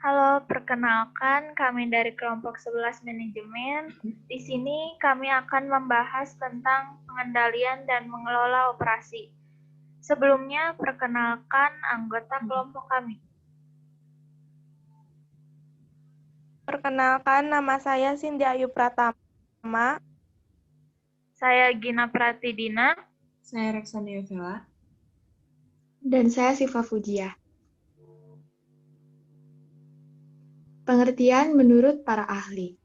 Halo, perkenalkan kami dari kelompok 11 manajemen. Di sini kami akan membahas tentang pengendalian dan mengelola operasi. Sebelumnya, perkenalkan anggota kelompok kami. Perkenalkan, nama saya Cindy Ayu Pratama. Saya Gina Pratidina. Saya Reksania Vela. Dan saya Siva Fujia. Pengertian menurut para ahli.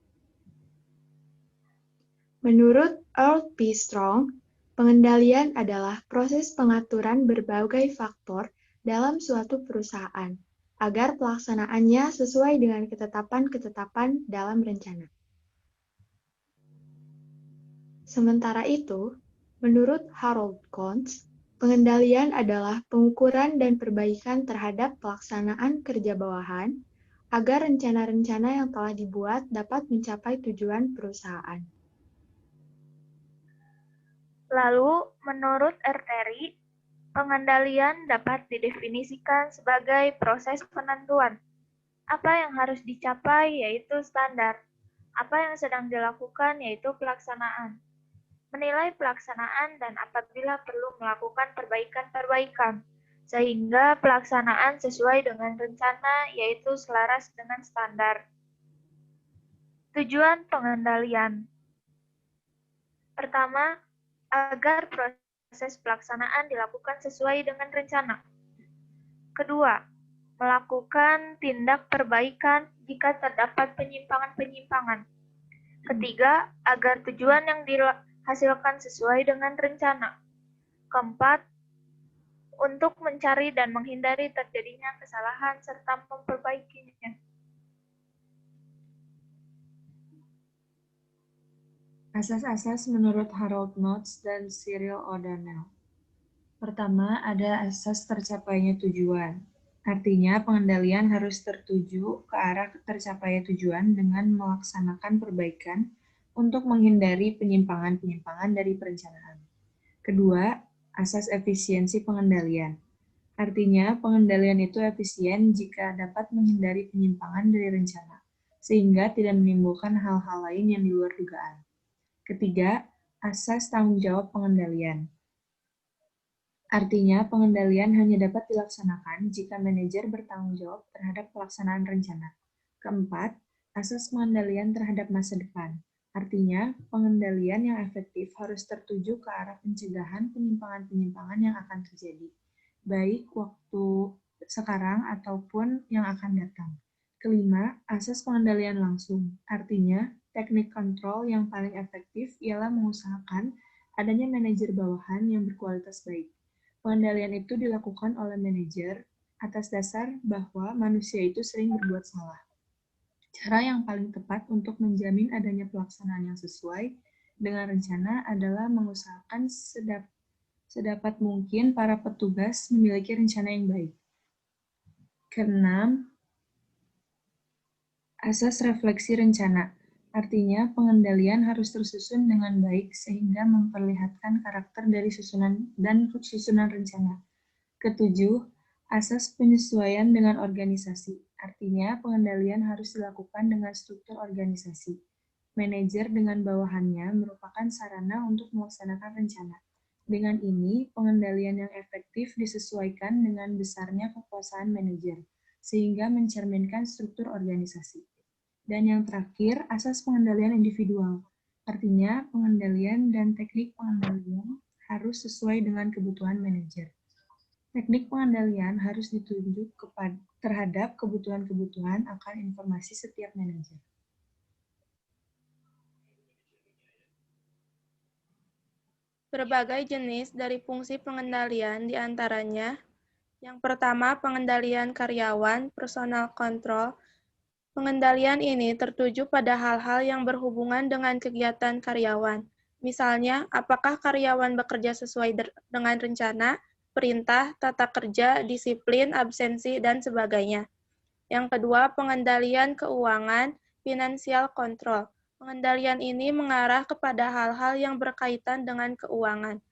Menurut Earl P. Strong, pengendalian adalah proses pengaturan berbagai faktor dalam suatu perusahaan agar pelaksanaannya sesuai dengan ketetapan-ketetapan dalam rencana. Sementara itu, menurut Harold Kontz, pengendalian adalah pengukuran dan perbaikan terhadap pelaksanaan kerja bawahan agar rencana-rencana yang telah dibuat dapat mencapai tujuan perusahaan. Lalu, menurut Erteri, pengendalian dapat didefinisikan sebagai proses penentuan. Apa yang harus dicapai yaitu standar. Apa yang sedang dilakukan yaitu pelaksanaan. Menilai pelaksanaan dan apabila perlu melakukan perbaikan-perbaikan, sehingga pelaksanaan sesuai dengan rencana yaitu selaras dengan standar. Tujuan pengendalian. Pertama, agar proses pelaksanaan dilakukan sesuai dengan rencana. Kedua, melakukan tindak perbaikan jika terdapat penyimpangan-penyimpangan. Ketiga, agar tujuan yang dihasilkan sesuai dengan rencana. Keempat, untuk mencari dan menghindari terjadinya kesalahan serta memperbaikinya. Asas-asas menurut Harold Knowles dan Cyril O'Donnell. Pertama, ada asas tercapainya tujuan. Artinya, pengendalian harus tertuju ke arah tercapainya tujuan dengan melaksanakan perbaikan untuk menghindari penyimpangan-penyimpangan dari perencanaan. Kedua, asas efisiensi pengendalian. Artinya, pengendalian itu efisien jika dapat menghindari penyimpangan dari rencana, sehingga tidak menimbulkan hal-hal lain yang di luar dugaan. Ketiga, asas tanggung jawab pengendalian. Artinya, pengendalian hanya dapat dilaksanakan jika manajer bertanggung jawab terhadap pelaksanaan rencana. Keempat, asas pengendalian terhadap masa depan. Artinya, pengendalian yang efektif harus tertuju ke arah pencegahan penyimpangan-penyimpangan yang akan terjadi, baik waktu sekarang ataupun yang akan datang. Kelima, asas pengendalian langsung. Artinya, teknik kontrol yang paling efektif ialah mengusahakan adanya manajer bawahan yang berkualitas baik. Pengendalian itu dilakukan oleh manajer atas dasar bahwa manusia itu sering berbuat salah. Cara yang paling tepat untuk menjamin adanya pelaksanaan yang sesuai dengan rencana adalah mengusahakan sedapat mungkin para petugas memiliki rencana yang baik. Keenam, asas refleksi rencana. Artinya, pengendalian harus tersusun dengan baik sehingga memperlihatkan karakter dari susunan rencana. Ketujuh, asas penyesuaian dengan organisasi. Artinya, pengendalian harus dilakukan dengan struktur organisasi. Manajer dengan bawahannya merupakan sarana untuk melaksanakan rencana. Dengan ini, pengendalian yang efektif disesuaikan dengan besarnya kekuasaan manajer, sehingga mencerminkan struktur organisasi. Dan yang terakhir, asas pengendalian individual. Artinya, pengendalian dan teknik pengendalian harus sesuai dengan kebutuhan manajer. Teknik pengendalian harus ditunjuk terhadap kebutuhan-kebutuhan akan informasi setiap manajer. Berbagai jenis dari fungsi pengendalian diantaranya, yang pertama pengendalian karyawan, personal control. Pengendalian ini tertuju pada hal-hal yang berhubungan dengan kegiatan karyawan. Misalnya, apakah karyawan bekerja sesuai dengan rencana, perintah, tata kerja, disiplin, absensi, dan sebagainya. Yang kedua, pengendalian keuangan, financial control. Pengendalian ini mengarah kepada hal-hal yang berkaitan dengan keuangan.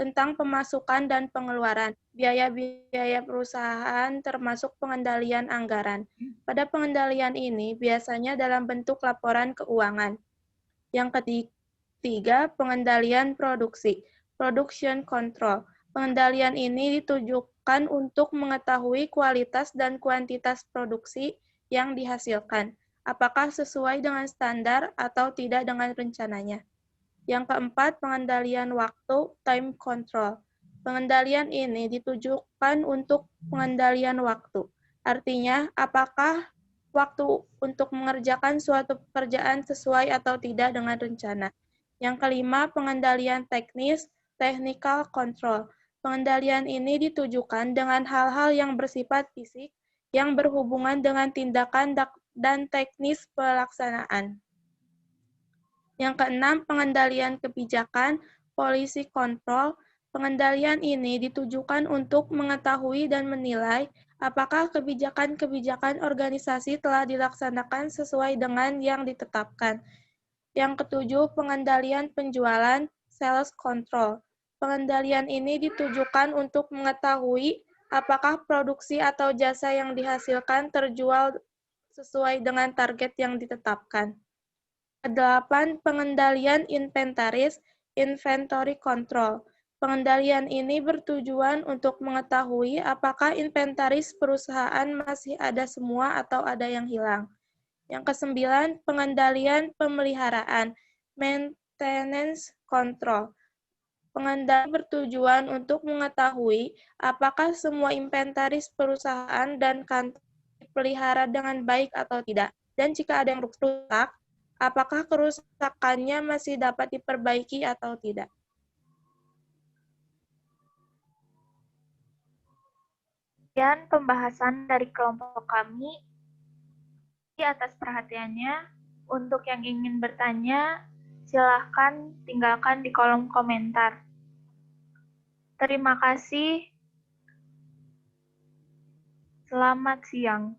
tentang pemasukan dan pengeluaran, biaya-biaya perusahaan termasuk pengendalian anggaran. Pada pengendalian ini biasanya dalam bentuk laporan keuangan. Yang ketiga, pengendalian produksi, production control. Pengendalian ini ditujukan untuk mengetahui kualitas dan kuantitas produksi yang dihasilkan, apakah sesuai dengan standar atau tidak dengan rencananya. Yang keempat, pengendalian waktu, time control. Pengendalian ini ditujukan untuk pengendalian waktu. Artinya, apakah waktu untuk mengerjakan suatu pekerjaan sesuai atau tidak dengan rencana. Yang kelima, pengendalian teknis, technical control. Pengendalian ini ditujukan dengan hal-hal yang bersifat fisik, yang berhubungan dengan tindakan dan teknis pelaksanaan. Yang keenam, pengendalian kebijakan, policy control. Pengendalian ini ditujukan untuk mengetahui dan menilai apakah kebijakan-kebijakan organisasi telah dilaksanakan sesuai dengan yang ditetapkan. Yang ketujuh, pengendalian penjualan, sales control. Pengendalian ini ditujukan untuk mengetahui apakah produksi atau jasa yang dihasilkan terjual sesuai dengan target yang ditetapkan. 8. Pengendalian inventaris, inventory control. Pengendalian ini bertujuan untuk mengetahui apakah inventaris perusahaan masih ada semua atau ada yang hilang. Yang kesembilan, pengendalian pemeliharaan, maintenance control. Pengendalian bertujuan untuk mengetahui apakah semua inventaris perusahaan dan kantor dipelihara dengan baik atau tidak. Dan jika ada yang rusak, apakah kerusakannya masih dapat diperbaiki atau tidak. Sekian pembahasan dari kelompok kami. Atas perhatiannya. Untuk yang ingin bertanya, silahkan tinggalkan di kolom komentar. Terima kasih. Selamat siang.